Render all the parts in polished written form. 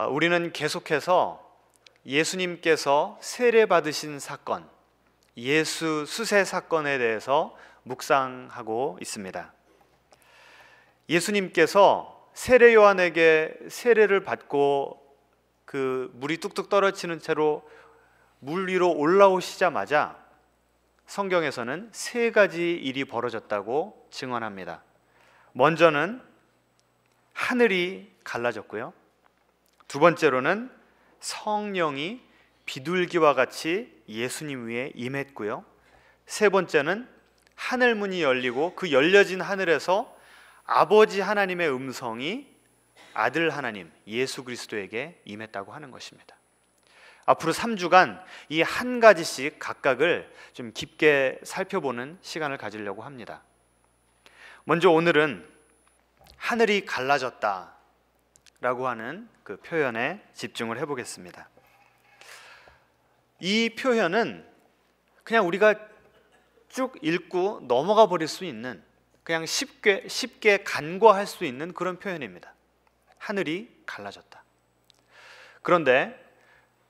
우리는 계속해서 예수님께서 세례받으신 사건, 예수 수세 사건에 대해서 묵상하고 있습니다. 예수님께서 세례 요한에게 세례를 받고 그 물이 뚝뚝 떨어지는 채로 물 위로 올라오시자마자 성경에서는 세 가지 일이 벌어졌다고 증언합니다. 먼저는 하늘이 갈라졌고요. 두 번째로는 성령이 비둘기와 같이 예수님 위에 임했고요. 세 번째는 하늘문이 열리고 그 열려진 하늘에서 아버지 하나님의 음성이 아들 하나님 예수 그리스도에게 임했다고 하는 것입니다. 앞으로 3주간 이 한 가지씩 각각을 좀 깊게 살펴보는 시간을 가지려고 합니다. 먼저 오늘은 하늘이 갈라졌다 라고 하는 그 표현에 집중을 해보겠습니다. 이 표현은 그냥 우리가 쭉 읽고 넘어가 버릴 수 있는, 그냥 쉽게 간과할 수 있는 그런 표현입니다. 하늘이 갈라졌다. 그런데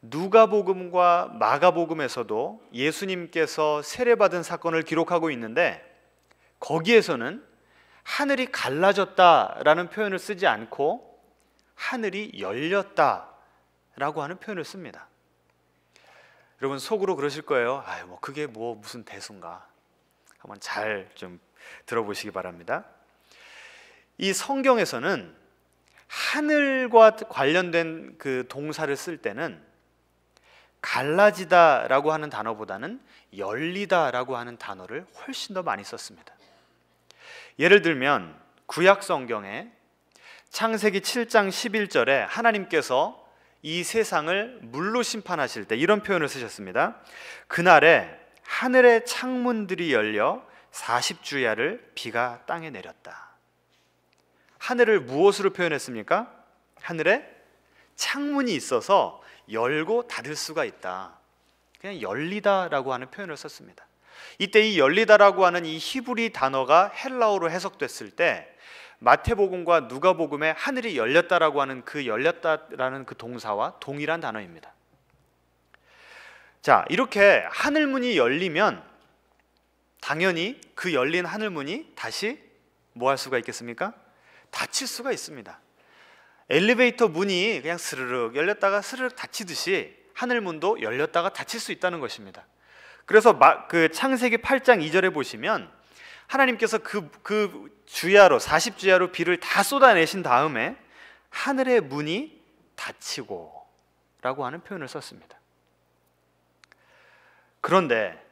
누가복음과 마가복음에서도 예수님께서 세례받은 사건을 기록하고 있는데 거기에서는 하늘이 갈라졌다라는 표현을 쓰지 않고 하늘이 열렸다라고 하는 표현을 씁니다. 여러분 속으로 그러실 거예요. 뭐 그게 무슨 대수인가? 한번 잘 좀 들어보시기 바랍니다. 이 성경에서는 하늘과 관련된 그 동사를 쓸 때는 갈라지다라고 하는 단어보다는 열리다라고 하는 단어를 훨씬 더 많이 썼습니다. 예를 들면 구약 성경에 창세기 7장 11절에 하나님께서 이 세상을 물로 심판하실 때 이런 표현을 쓰셨습니다. 그날에 하늘의 창문들이 열려 40주야를 비가 땅에 내렸다. 하늘을 무엇으로 표현했습니까? 하늘에 창문이 있어서 열고 닫을 수가 있다. 그냥 열리다라고 하는 표현을 썼습니다. 이때 이 열리다라고 하는 이 히브리 단어가 헬라어로 해석됐을 때 마태복음과 누가복음에 하늘이 열렸다라고 하는 그 열렸다라는 그 동사와 동일한 단어입니다. 자, 이렇게 하늘문이 열리면 당연히 그 열린 하늘문이 다시 뭐 할 수가 있겠습니까? 닫힐 수가 있습니다. 엘리베이터 문이 그냥 스르륵 열렸다가 스르륵 닫히듯이 하늘문도 열렸다가 닫힐 수 있다는 것입니다. 그래서 그 창세기 8장 2절에 보시면 하나님께서 그 주야로 40주야로 비를 다 쏟아내신 다음에 하늘의 문이 닫히고 라고 하는 표현을 썼습니다. 그런데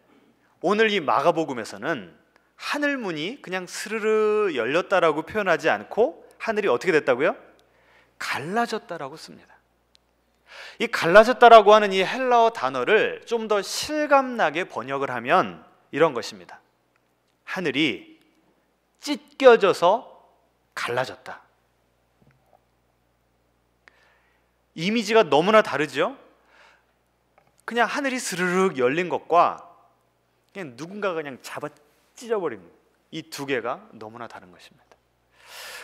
오늘 이 마가복음에서는 하늘문이 그냥 스르르 열렸다라고 표현하지 않고 하늘이 어떻게 됐다고요? 갈라졌다라고 씁니다. 이 갈라졌다라고 하는 이 헬라어 단어를 좀 더 실감나게 번역을 하면 이런 것입니다. 하늘이 찢겨져서 갈라졌다. 이미지가 너무나 다르죠? 그냥 하늘이 스르륵 열린 것과 그냥 누군가가 그냥 잡아 찢어버린 이 두 개가 너무나 다른 것입니다.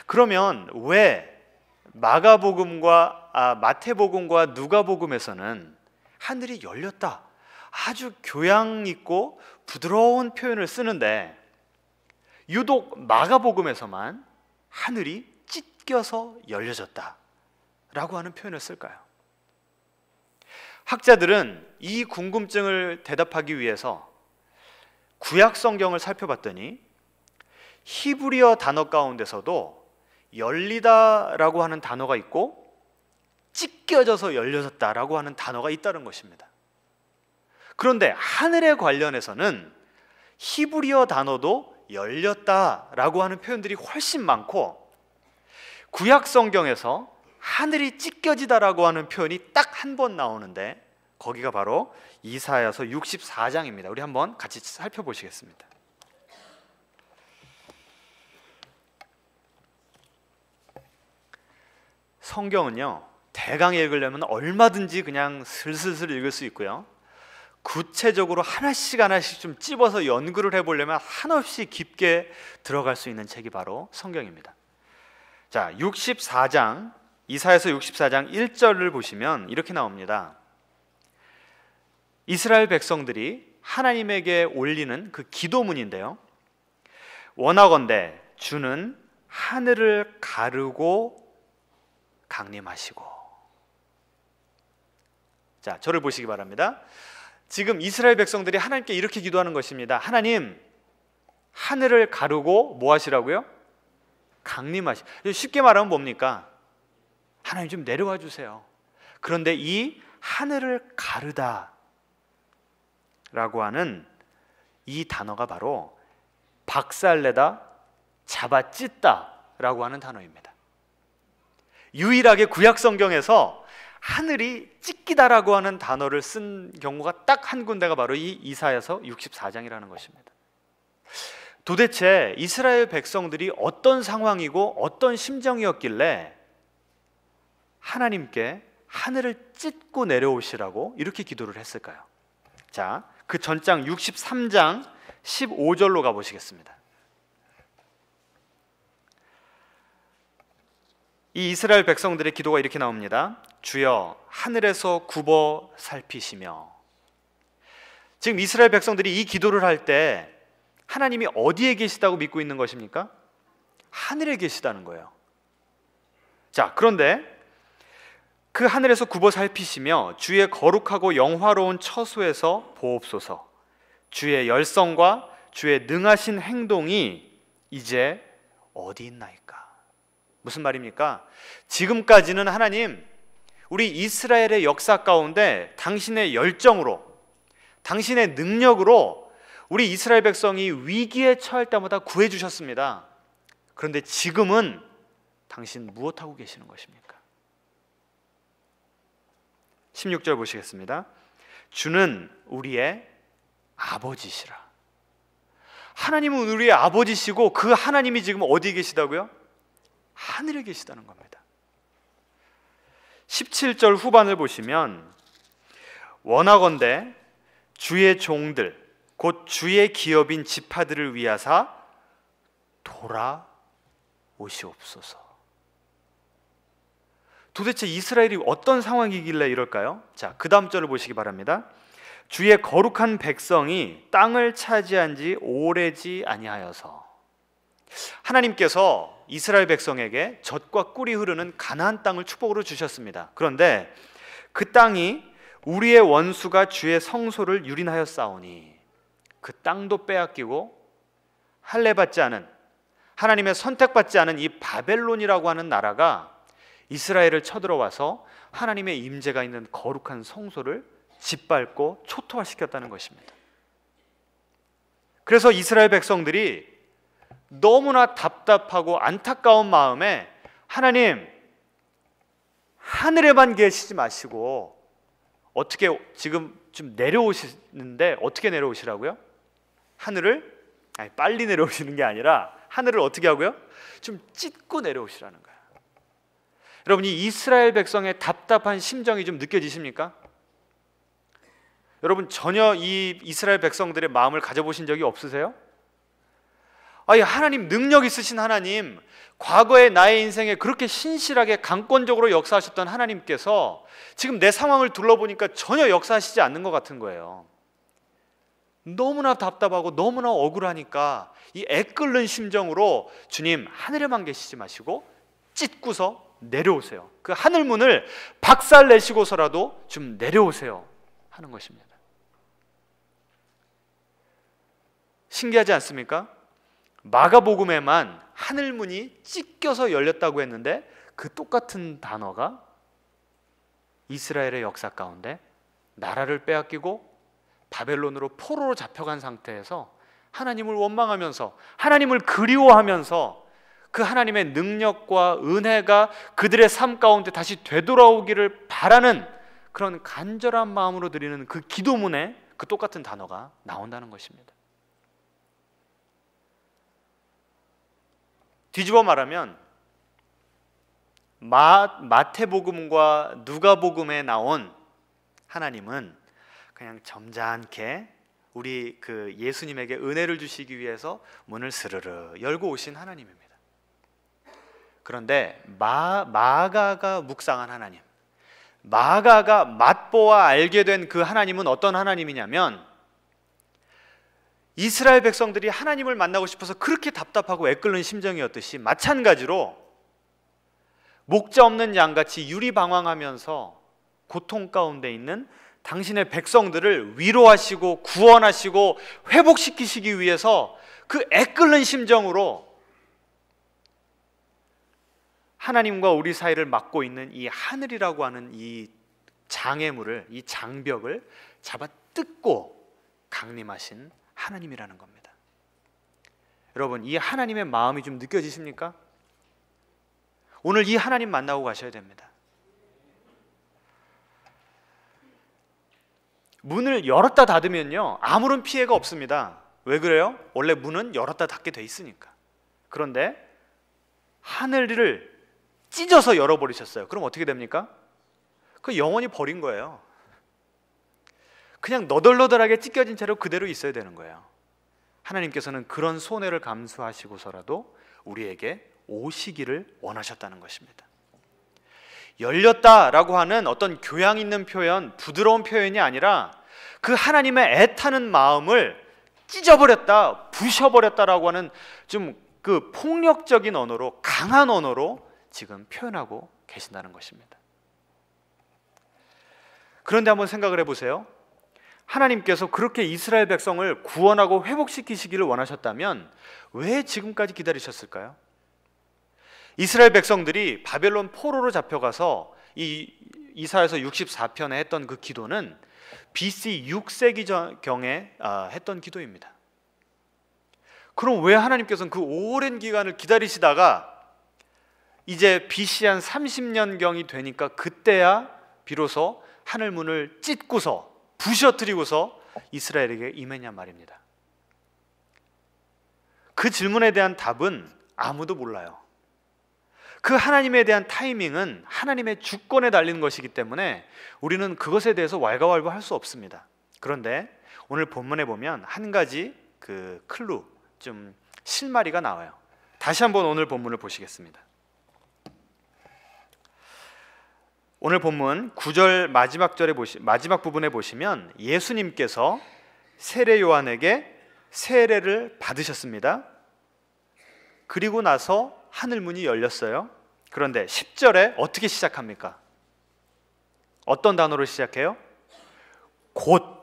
그러면 왜 마태복음과 누가복음에서는 하늘이 열렸다, 아주 교양 있고 부드러운 표현을 쓰는데 유독 마가복음에서만 하늘이 찢겨서 열려졌다 라고 하는 표현을 쓸까요? 학자들은 이 궁금증을 대답하기 위해서 구약 성경을 살펴봤더니 히브리어 단어 가운데서도 열리다라고 하는 단어가 있고 찢겨져서 열려졌다라고 하는 단어가 있다는 것입니다. 그런데 하늘에 관련해서는 히브리어 단어도 열렸다라고 하는 표현들이 훨씬 많고 구약 성경에서 하늘이 찢겨지다라고 하는 표현이 딱 한 번 나오는데 거기가 바로 이사야서 64장입니다. 우리 한번 같이 살펴보시겠습니다. 성경은요, 대강 읽으려면 얼마든지 그냥 슬슬슬 읽을 수 있고요, 구체적으로 하나씩 좀 찝어서 연구를 해보려면 한없이 깊게 들어갈 수 있는 책이 바로 성경입니다. 자, 64장 이사야서 64장 1절을 보시면 이렇게 나옵니다. 이스라엘 백성들이 하나님에게 올리는 그 기도문인데요. 원하건대 주는 하늘을 가르고 강림하시고. 자, 저를 보시기 바랍니다. 지금 이스라엘 백성들이 하나님께 이렇게 기도하는 것입니다. 하나님, 하늘을 가르고 뭐 하시라고요? 강림하시. 쉽게 말하면 뭡니까? 하나님 좀 내려와 주세요. 그런데 이 하늘을 가르다 라고 하는 이 단어가 바로 박살내다, 잡아찢다 라고 하는 단어입니다. 유일하게 구약 성경에서 하늘이 찢기다라고 하는 단어를 쓴 경우가 딱 한 군데가 바로 이 이사야서 64장이라는 것입니다. 도대체 이스라엘 백성들이 어떤 상황이고 어떤 심정이었길래 하나님께 하늘을 찢고 내려오시라고 이렇게 기도를 했을까요? 자, 그 전장 63장 15절로 가보시겠습니다. 이 이스라엘 백성들의 기도가 이렇게 나옵니다. 주여 하늘에서 굽어 살피시며. 지금 이스라엘 백성들이 이 기도를 할 때 하나님이 어디에 계시다고 믿고 있는 것입니까? 하늘에 계시다는 거예요. 자, 그런데 그 하늘에서 굽어 살피시며 주의 거룩하고 영화로운 처소에서 보옵소서. 주의 열성과 주의 능하신 행동이 이제 어디 있나이까? 무슨 말입니까? 지금까지는 하나님, 우리 이스라엘의 역사 가운데 당신의 열정으로, 당신의 능력으로 우리 이스라엘 백성이 위기에 처할 때마다 구해주셨습니다. 그런데 지금은 당신 무엇하고 계시는 것입니까? 16절 보시겠습니다. 주는 우리의 아버지시라. 하나님은 우리의 아버지시고 그 하나님이 지금 어디에 계시다고요? 하늘에 계시다는 겁니다. 17절 후반을 보시면 원하건대 주의 종들 곧 주의 기업인 지파들을 위하사 돌아오시옵소서. 도대체 이스라엘이 어떤 상황이길래 이럴까요? 자, 그 다음 절을 보시기 바랍니다. 주의 거룩한 백성이 땅을 차지한 지 오래지 아니하여서. 하나님께서 이스라엘 백성에게 젖과 꿀이 흐르는 가나안 땅을 축복으로 주셨습니다. 그런데 그 땅이 우리의 원수가 주의 성소를 유린하였사오니 그 땅도 빼앗기고 할례받지 않은, 하나님의 선택받지 않은 이 바벨론이라고 하는 나라가 이스라엘을 쳐들어와서 하나님의 임재가 있는 거룩한 성소를 짓밟고 초토화시켰다는 것입니다. 그래서 이스라엘 백성들이 너무나 답답하고 안타까운 마음에 하나님, 하늘에만 계시지 마시고 어떻게 지금 좀 내려오시는데 어떻게 내려오시라고요? 하늘을 빨리 내려오시는 게 아니라 하늘을 어떻게 하고요? 좀 찢고 내려오시라는 거예요. 여러분, 이 이스라엘 백성의 답답한 심정이 좀 느껴지십니까? 여러분, 전혀 이 이스라엘 백성들의 마음을 가져보신 적이 없으세요? 하나님, 능력 있으신 하나님, 과거의 나의 인생에 그렇게 신실하게 강권적으로 역사하셨던 하나님께서 지금 내 상황을 둘러보니까 전혀 역사하시지 않는 것 같은 거예요. 너무나 답답하고 너무나 억울하니까 이 애끓는 심정으로 주님, 하늘에만 계시지 마시고 찢고서 내려오세요. 그 하늘문을 박살내시고서라도 좀 내려오세요 하는 것입니다. 신기하지 않습니까? 마가복음에만 하늘문이 찢겨서 열렸다고 했는데 그 똑같은 단어가 이스라엘의 역사 가운데 나라를 빼앗기고 바벨론으로 포로로 잡혀간 상태에서 하나님을 원망하면서 하나님을 그리워하면서 그 하나님의 능력과 은혜가 그들의 삶 가운데 다시 되돌아오기를 바라는 그런 간절한 마음으로 드리는 그 기도문에 그 똑같은 단어가 나온다는 것입니다. 뒤집어 말하면 마태복음과 누가복음에 나온 하나님은 그냥 점잖게 우리 그 예수님에게 은혜를 주시기 위해서 문을 스르르 열고 오신 하나님입니다. 그런데 마가가 묵상한 하나님, 마가가 맛보아 알게 된 그 하나님은 어떤 하나님이냐면, 이스라엘 백성들이 하나님을 만나고 싶어서 그렇게 답답하고 애끓는 심정이었듯이 마찬가지로 목자 없는 양같이 유리방황하면서 고통 가운데 있는 당신의 백성들을 위로하시고 구원하시고 회복시키시기 위해서 그 애끓는 심정으로 하나님과 우리 사이를 막고 있는 이 하늘이라고 하는 이 장애물을, 이 장벽을 잡아 뜯고 강림하신 하나님이라는 겁니다. 여러분, 이 하나님의 마음이 좀 느껴지십니까? 오늘 이 하나님 만나고 가셔야 됩니다. 문을 열었다 닫으면요, 아무런 피해가 없습니다. 왜 그래요? 원래 문은 열었다 닫게 돼 있으니까. 그런데 하늘을 찢어서 열어버리셨어요. 그럼 어떻게 됩니까? 그 영원히 버린 거예요. 그냥 너덜너덜하게 찢겨진 채로 그대로 있어야 되는 거예요. 하나님께서는 그런 손해를 감수하시고서라도 우리에게 오시기를 원하셨다는 것입니다. 열렸다라고 하는 어떤 교양 있는 표현, 부드러운 표현이 아니라 그 하나님의 애타는 마음을 찢어버렸다, 부셔버렸다라고 하는 좀 그 폭력적인 언어로, 강한 언어로 지금 표현하고 계신다는 것입니다. 그런데 한번 생각을 해보세요. 하나님께서 그렇게 이스라엘 백성을 구원하고 회복시키시기를 원하셨다면 왜 지금까지 기다리셨을까요? 이스라엘 백성들이 바벨론 포로로 잡혀가서 이 이사야서 64편에 했던 그 기도는 BC 6세기경에 했던 기도입니다. 그럼 왜 하나님께서는 그 오랜 기간을 기다리시다가 이제 BC 한 30년경이 되니까 그때야 비로소 하늘 문을 찢고서 부셔뜨리고서 이스라엘에게 임했냔 말입니다. 그 질문에 대한 답은 아무도 몰라요. 그 하나님에 대한 타이밍은 하나님의 주권에 달린 것이기 때문에 우리는 그것에 대해서 왈가왈부할 수 없습니다. 그런데 오늘 본문에 보면 한 가지 그 클루, 좀 실마리가 나와요. 다시 한번 오늘 본문을 보시겠습니다. 오늘 본문 9절 마지막 부분에 보시면 예수님께서 세례 요한에게 세례를 받으셨습니다. 그리고 나서 하늘 문이 열렸어요. 그런데 10절에 어떻게 시작합니까? 어떤 단어로 시작해요? 곧.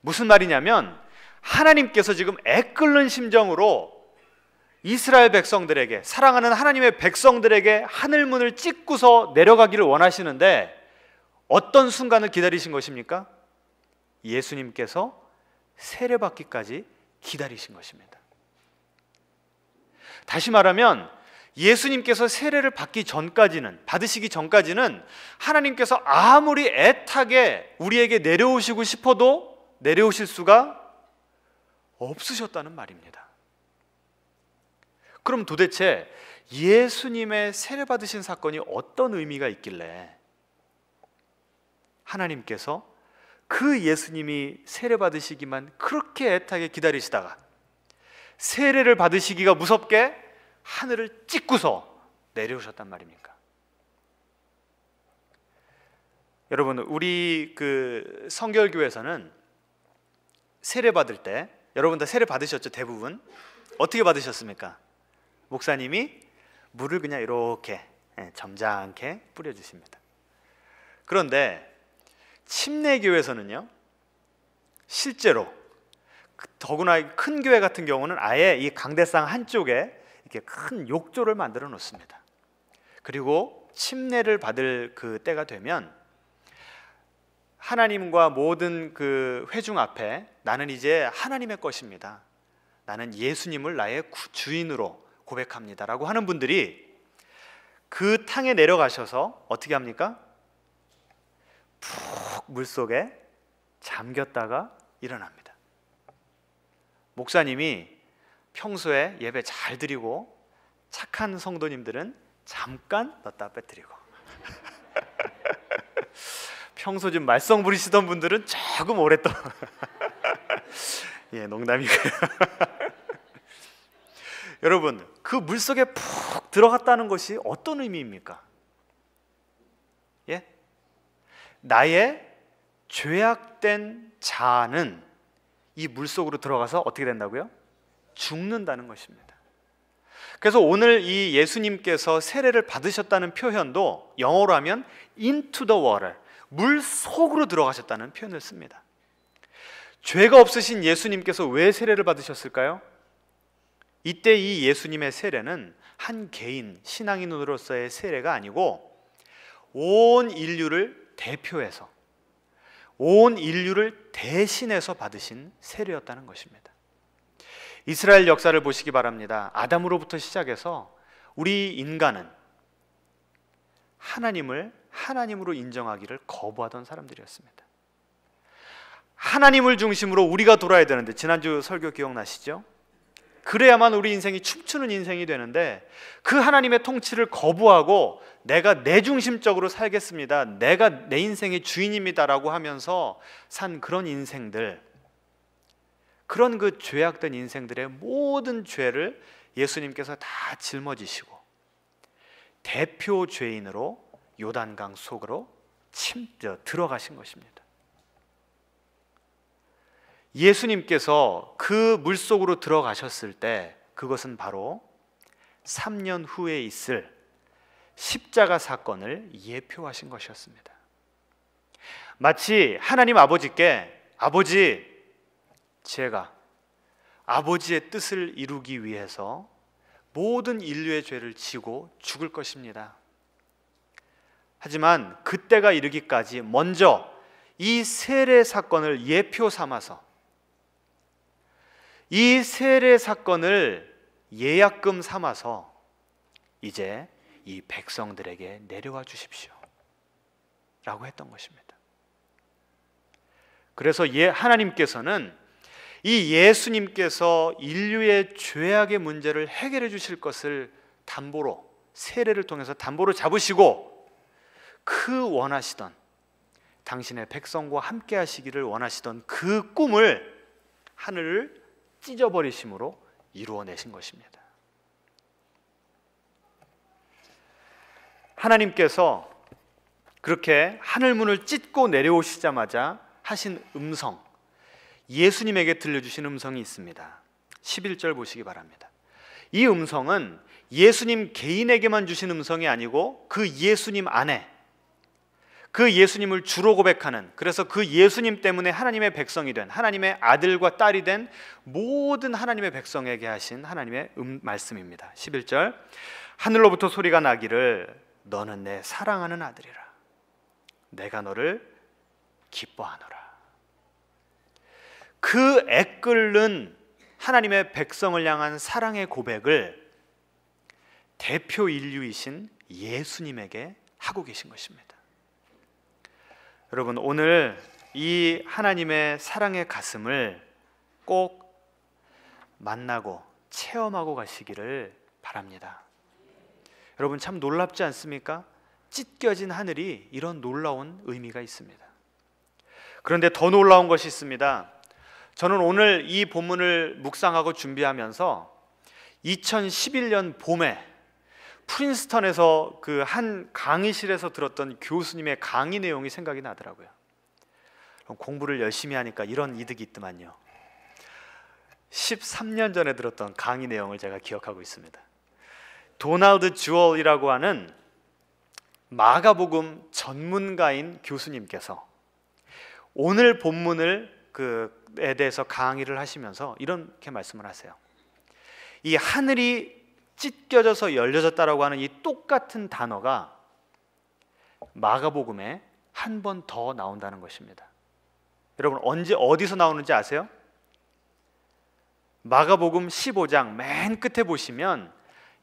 무슨 말이냐면 하나님께서 지금 애끓는 심정으로 이스라엘 백성들에게, 사랑하는 하나님의 백성들에게 하늘 문을 찢고서 내려가기를 원하시는데 어떤 순간을 기다리신 것입니까? 예수님께서 세례받기까지 기다리신 것입니다. 다시 말하면 예수님께서 세례를 받으시기 전까지는 하나님께서 아무리 애타게 우리에게 내려오시고 싶어도 내려오실 수가 없으셨다는 말입니다. 그럼 도대체 예수님의 세례 받으신 사건이 어떤 의미가 있길래 하나님께서 그 예수님이 세례 받으시기만 그렇게 애타게 기다리시다가 세례를 받으시기가 무섭게 하늘을 찢고서 내려오셨단 말입니까? 여러분, 우리 그 성결교회에서는 세례 받을 때, 여러분 다 세례 받으셨죠? 대부분 어떻게 받으셨습니까? 목사님이 물을 그냥 이렇게 점잖게 뿌려주십니다. 그런데 침례교회에서는요, 실제로 더구나 큰 교회 같은 경우는 아예 이 강대상 한쪽에 이렇게 큰 욕조를 만들어 놓습니다. 그리고 침례를 받을 그 때가 되면 하나님과 모든 그 회중 앞에 나는 이제 하나님의 것입니다, 나는 예수님을 나의 주인으로 고백합니다 라고 하는 분들이 그 탕에 내려가셔서 어떻게 합니까? 푹 물속에 잠겼다가 일어납니다. 목사님이 평소에 예배 잘 드리고 착한 성도님들은 잠깐 넣다 빼뜨리고 평소 좀 말썽 부리시던 분들은 조금 오랫동안 예, 농담이고요. 여러분, 그 물속에 푹 들어갔다는 것이 어떤 의미입니까? 예? 나의 죄악된 자아는 이 물속으로 들어가서 어떻게 된다고요? 죽는다는 것입니다. 그래서 오늘 이 예수님께서 세례를 받으셨다는 표현도 영어로 하면 into the water, 물 속으로 들어가셨다는 표현을 씁니다. 죄가 없으신 예수님께서 왜 세례를 받으셨을까요? 이때 이 예수님의 세례는 한 개인 신앙인으로서의 세례가 아니고 온 인류를 대표해서, 온 인류를 대신해서 받으신 세례였다는 것입니다. 이스라엘 역사를 보시기 바랍니다. 아담으로부터 시작해서 우리 인간은 하나님을 하나님으로 인정하기를 거부하던 사람들이었습니다. 하나님을 중심으로 우리가 돌아야 되는데, 지난주 설교 기억나시죠? 그래야만 우리 인생이 춤추는 인생이 되는데, 그 하나님의 통치를 거부하고 내가 내 중심적으로 살겠습니다, 내가 내 인생의 주인입니다라고 하면서 산 그런 인생들, 그런 그 죄악된 인생들의 모든 죄를 예수님께서 다 짊어지시고 대표 죄인으로 요단강 속으로 들어가신 것입니다. 예수님께서 그 물속으로 들어가셨을 때 그것은 바로 3년 후에 있을 십자가 사건을 예표하신 것이었습니다. 마치 하나님 아버지께, 아버지, 제가 아버지의 뜻을 이루기 위해서 모든 인류의 죄를 지고 죽을 것입니다. 하지만 그때가 이르기까지 먼저 이 세례 사건을 예표 삼아서, 이 세례 사건을 예약금 삼아서 이제 이 백성들에게 내려와 주십시오 라고 했던 것입니다. 그래서 하나님께서는 이 예수님께서 인류의 죄악의 문제를 해결해 주실 것을 담보로, 세례를 통해서 담보로 잡으시고, 그 원하시던, 당신의 백성과 함께 하시기를 원하시던 그 꿈을 하늘을 찢어버리심으로 이루어내신 것입니다. 하나님께서 그렇게 하늘문을 찢고 내려오시자마자 하신 음성, 예수님에게 들려주신 음성이 있습니다. 11절 보시기 바랍니다. 이 음성은 예수님 개인에게만 주신 음성이 아니고 그 예수님 안에, 그 예수님을 주로 고백하는, 그래서 그 예수님 때문에 하나님의 백성이 된, 하나님의 아들과 딸이 된 모든 하나님의 백성에게 하신 하나님의 말씀입니다. 11절, 하늘로부터 소리가 나기를 너는 내 사랑하는 아들이라, 내가 너를 기뻐하노라. 그 애끓는 하나님의 백성을 향한 사랑의 고백을 대표 인류이신 예수님에게 하고 계신 것입니다. 여러분, 오늘 이 하나님의 사랑의 가슴을 꼭 만나고 체험하고 가시기를 바랍니다. 여러분, 참 놀랍지 않습니까? 찢겨진 하늘이 이런 놀라운 의미가 있습니다. 그런데 더 놀라운 것이 있습니다. 저는 오늘 이 본문을 묵상하고 준비하면서 2011년 봄에 프린스턴에서 그 한 강의실에서 들었던 교수님의 강의 내용이 생각이 나더라고요. 공부를 열심히 하니까 이런 이득이 있더만요. 13년 전에 들었던 강의 내용을 제가 기억하고 있습니다. 도널드 주얼이라고 하는 마가복음 전문가인 교수님께서 오늘 본문을 에 대해서 강의를 하시면서 이렇게 말씀을 하세요. 이 하늘이 찢겨져서 열려졌다라고 하는 이 똑같은 단어가 마가복음에 한 번 더 나온다는 것입니다. 여러분, 어디서 나오는지 아세요? 마가복음 15장 맨 끝에 보시면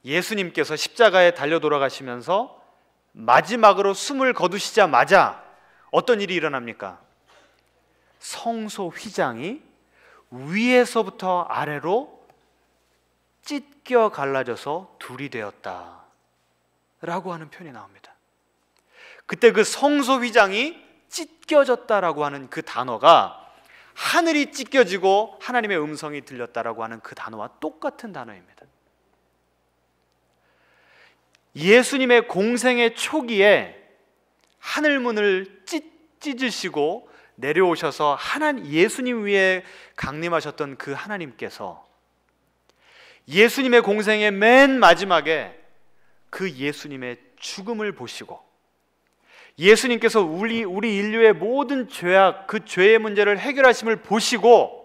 예수님께서 십자가에 달려 돌아가시면서 마지막으로 숨을 거두시자마자 어떤 일이 일어납니까? 성소 휘장이 위에서부터 아래로 찢겨 갈라져서 둘이 되었다 라고 하는 표현이 나옵니다. 그때 그 성소 휘장이 찢겨졌다라고 하는 그 단어가 하늘이 찢겨지고 하나님의 음성이 들렸다라고 하는 그 단어와 똑같은 단어입니다. 예수님의 공생의 초기에 하늘문을 찢으시고 내려오셔서 예수님 위에 강림하셨던 그 하나님께서 예수님의 공생의 맨 마지막에 그 예수님의 죽음을 보시고 예수님께서 우리 인류의 모든 죄악, 그 죄의 문제를 해결하심을 보시고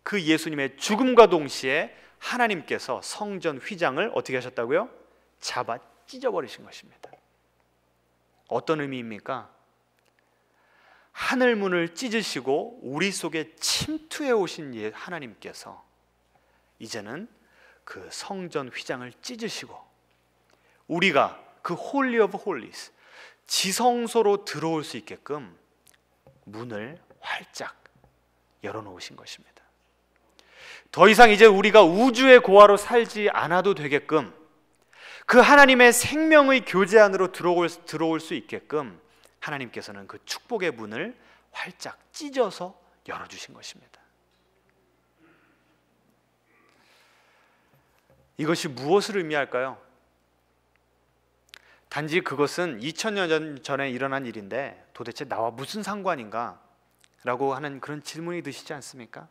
그 예수님의 죽음과 동시에 하나님께서 성전 휘장을 어떻게 하셨다고요? 잡아 찢어버리신 것입니다. 어떤 의미입니까? 하늘문을 찢으시고 우리 속에 침투해 오신 하나님께서 이제는 그 성전 휘장을 찢으시고 우리가 그 홀리 오브 홀리스, 지성소로 들어올 수 있게끔 문을 활짝 열어놓으신 것입니다. 더 이상 이제 우리가 우주의 고아로 살지 않아도 되게끔 그 하나님의 생명의 교제 안으로 들어올 수 있게끔 하나님께서는 그 축복의 문을 활짝 찢어서 열어주신 것입니다. 이것이 무엇을 의미할까요? 단지 그것은 2000년 전에 일어난 일인데 도대체 나와 무슨 상관인가? 라고 하는 그런 질문이 드시지 않습니까?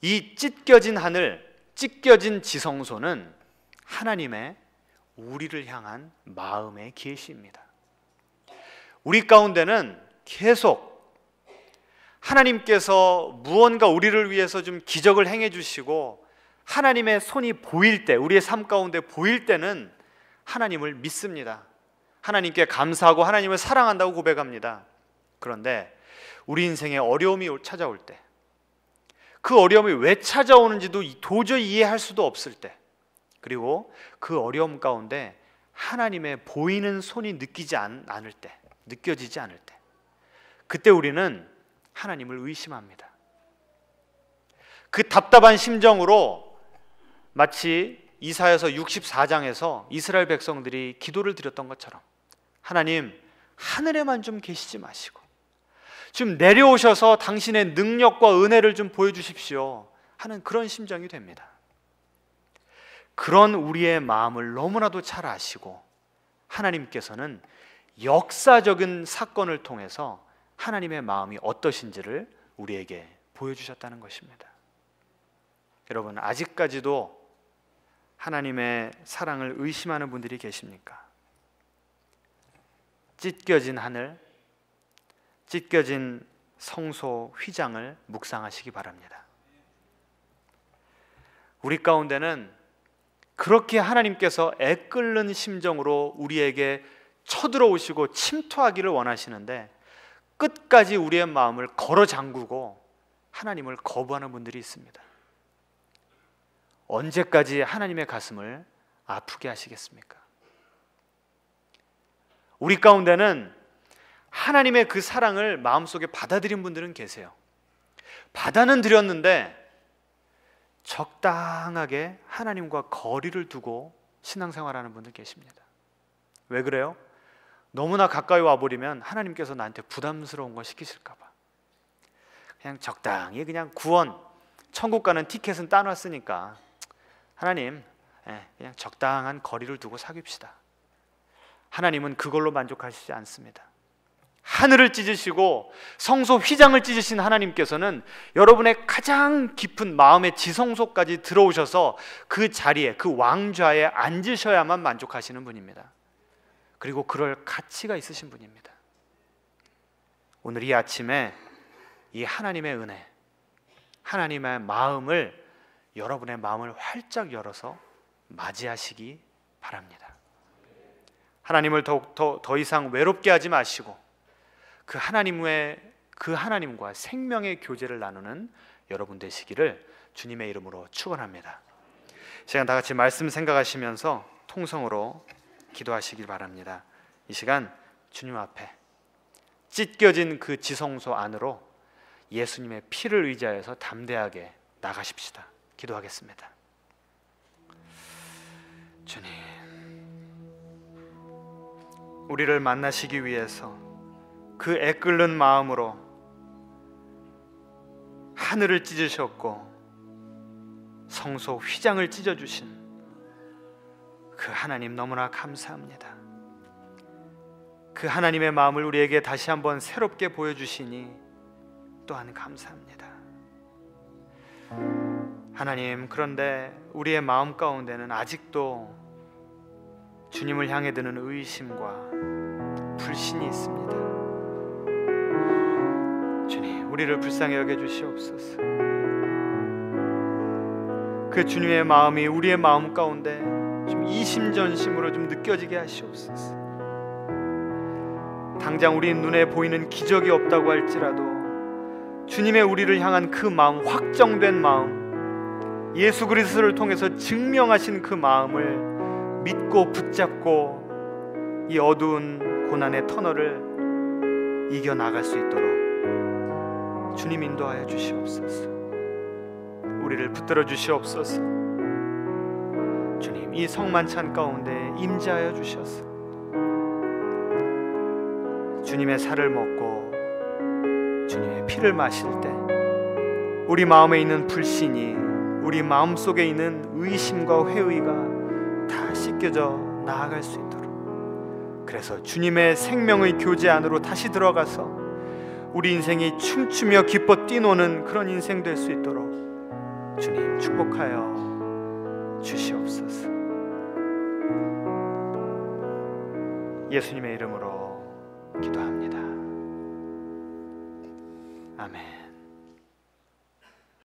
이 찢겨진 하늘, 찢겨진 지성소는 하나님의 우리를 향한 마음의 계시입니다. 우리 가운데는 계속 하나님께서 무언가 우리를 위해서 좀 기적을 행해 주시고 하나님의 손이 보일 때, 우리의 삶 가운데 보일 때는 하나님을 믿습니다. 하나님께 감사하고 하나님을 사랑한다고 고백합니다. 그런데 우리 인생에 어려움이 찾아올 때, 그 어려움이 왜 찾아오는지도 도저히 이해할 수도 없을 때, 그리고 그 어려움 가운데 하나님의 보이는 손이 느껴지지 않을 때, 그때 우리는 하나님을 의심합니다. 그 답답한 심정으로 마치 이사야서 64장에서 이스라엘 백성들이 기도를 드렸던 것처럼 하나님, 하늘에만 좀 계시지 마시고 좀 내려오셔서 당신의 능력과 은혜를 좀 보여주십시오 하는 그런 심정이 됩니다. 그런 우리의 마음을 너무나도 잘 아시고 하나님께서는 역사적인 사건을 통해서 하나님의 마음이 어떠신지를 우리에게 보여주셨다는 것입니다. 여러분, 아직까지도 하나님의 사랑을 의심하는 분들이 계십니까? 찢겨진 하늘, 찢겨진 성소 휘장을 묵상하시기 바랍니다. 우리 가운데는 그렇게 하나님께서 애끓는 심정으로 우리에게 쳐들어오시고 침투하기를 원하시는데 끝까지 우리의 마음을 걸어 잠그고 하나님을 거부하는 분들이 있습니다. 언제까지 하나님의 가슴을 아프게 하시겠습니까? 우리 가운데는 하나님의 그 사랑을 마음속에 받아들인 분들은 계세요. 받아는 들였는데 적당하게 하나님과 거리를 두고 신앙생활하는 분들 계십니다. 왜 그래요? 너무나 가까이 와버리면 하나님께서 나한테 부담스러운 거 시키실까 봐 그냥 적당히 그냥 구원, 천국 가는 티켓은 따놨으니까 하나님, 그냥 적당한 거리를 두고 사귀읍시다. 하나님은 그걸로 만족하시지 않습니다. 하늘을 찢으시고 성소 휘장을 찢으신 하나님께서는 여러분의 가장 깊은 마음의 지성소까지 들어오셔서 그 자리에, 그 왕좌에 앉으셔야만 만족하시는 분입니다. 그리고 그럴 가치가 있으신 분입니다. 오늘 이 아침에 이 하나님의 은혜, 하나님의 마음을, 여러분의 마음을 활짝 열어서 맞이하시기 바랍니다. 하나님을 더 이상 외롭게 하지 마시고 그 하나님과 생명의 교제를 나누는 여러분 되시기를 주님의 이름으로 축원합니다. 시간 다 같이 말씀 생각하시면서 통성으로 기도하시길 바랍니다. 이 시간 주님 앞에 찢겨진 그 지성소 안으로 예수님의 피를 의지하여서 담대하게 나가십시다. 기도하겠습니다. 주님, 우리를 만나시기 위해서 그 애끓는 마음으로 하늘을 찢으셨고 성소 휘장을 찢어주신 그 하나님 너무나 감사합니다. 그 하나님의 마음을 우리에게 다시 한번 새롭게 보여주시니 또한 감사합니다. 하나님, 그런데 우리의 마음 가운데는 아직도 주님을 향해 드는 의심과 불신이 있습니다. 주님, 우리를 불쌍히 여겨주시옵소서. 그 주님의 마음이 우리의 마음 가운데 좀 이심전심으로 좀 느껴지게 하시옵소서. 당장 우리 눈에 보이는 기적이 없다고 할지라도 주님의 우리를 향한 그 마음, 확정된 마음, 예수 그리스도를 통해서 증명하신 그 마음을 믿고 붙잡고 이 어두운 고난의 터널을 이겨나갈 수 있도록 주님 인도하여 주시옵소서. 우리를 붙들어 주시옵소서. 주님, 이 성만찬 가운데 임재하여 주셔서 주님의 살을 먹고 주님의 피를 마실 때 우리 마음에 있는 불신이, 우리 마음속에 있는 의심과 회의가 다 씻겨져 나아갈 수 있도록, 그래서 주님의 생명의 교제 안으로 다시 들어가서 우리 인생이 춤추며 기뻐 뛰노는 그런 인생 될 수 있도록 주님 축복하여 주시옵소서. 예수님의 이름으로 기도합니다. 아멘.